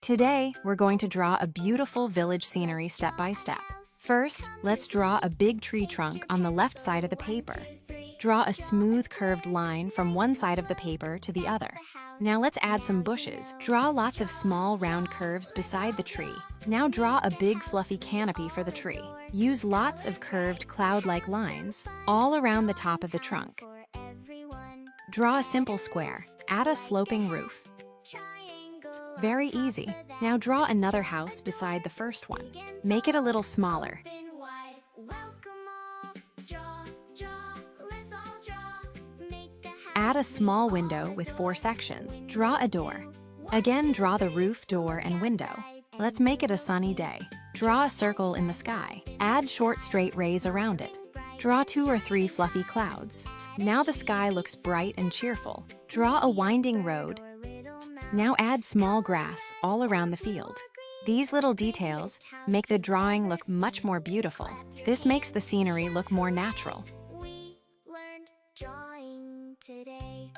Today, we're going to draw a beautiful village scenery step by step. First, let's draw a big tree trunk on the left side of the paper. Draw a smooth curved line from one side of the paper to the other. Now let's add some bushes. Draw lots of small round curves beside the tree. Now draw a big fluffy canopy for the tree. Use lots of curved cloud-like lines all around the top of the trunk. Draw a simple square. Add a sloping roof. Very easy. Now draw another house beside the first one. Make it a little smaller. Add a small window with 4 sections. Draw a door. Again, draw the roof, door, and window. Let's make it a sunny day. Draw a circle in the sky. Add short straight rays around it. Draw 2 or 3 fluffy clouds. Now the sky looks bright and cheerful. Draw a winding road. Now add small grass all around the field. These little details make the drawing look much more beautiful. This makes the scenery look more natural. We learned drawing today.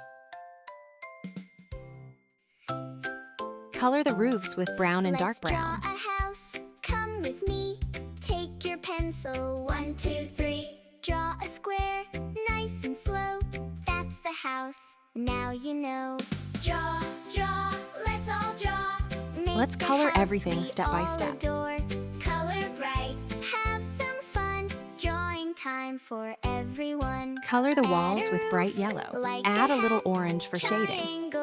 Color the roofs with brown and dark brown. Let's draw a house. Come with me. Take your pencil. 1, 2, 3. Draw a square. Nice and slow. That's the house. Now you know. Draw, draw. Let's all draw. Let's color everything step by step. Color bright. Have some fun. Drawing time for everyone. Color the walls with bright yellow. Add a little orange for shading.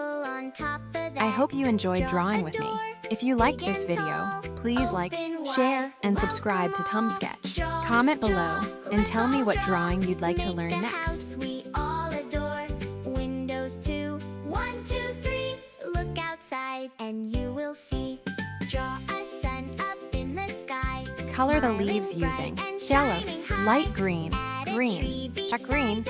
I hope you enjoyed drawing with me. If you liked this video, please like, share, and subscribe to tumssketch. Comment below and tell me what drawing you'd like to learn next. We all adore. Windows 2, 1, 2, 3. Look outside and you will see. Draw a sun up in the sky. Color the leaves using yellows, light green, green, dark green.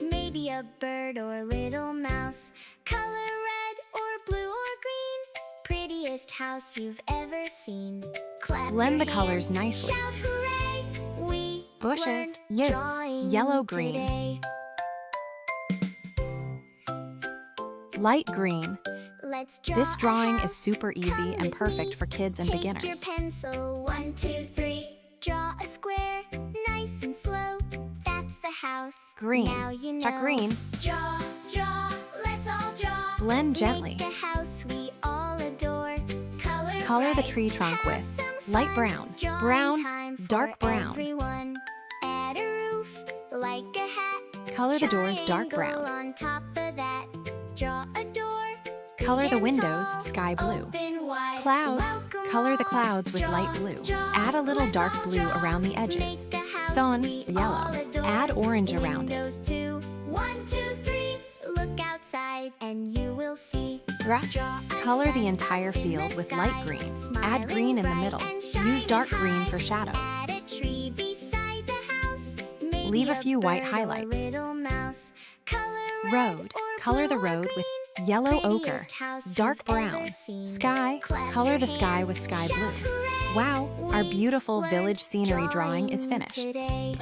Maybe a bird or little mouse. Color red or blue or green. Prettiest house you've ever seen. Clap Blend your the colors hands, nicely. shout hooray. We Bushes, learned use drawing yellow, green. today. Light green. Let's draw This drawing a is super house. easy Come and with perfect me. for kids and Take beginners. your pencil. 1, 2, 3. Draw a square. Nice and slow. That's the house. Green, Now you know. dark green. Draw, draw. Let's all draw. Blend gently. Make a house we all adore. Color the bright. tree trunk Have with some light fun. brown, Drawing brown, time for dark brown. everyone. Add a roof like a hat. Color the doors dark Triangle brown. on top of that. Draw a door. Color Big the and windows tall, sky blue. open wide. Clouds. Welcome Color the all. clouds with Draw, light blue. draw. Add a little Let's dark all blue draw. around the edges. Make a house Sun, we all yellow. adore. Add orange around it. Windows 2, 1, 2, 3. Look outside and you will see. Grass. Draw a Color the sun entire up in field the with sky. light green. Add Smiling green in the bright middle. and Use shining dark green high. for shadows. Add a tree beside the house. Maybe Leave a few white bird or highlights. little mouse. Color red Road. or Color the blue or road with green. yellow ochre, Prettiest house dark you've ever brown. seen. Sky. Clap Color your the sky hands, with sky shout blue. hooray. Wow, our We beautiful learned village scenery drawing is drawing finished. today.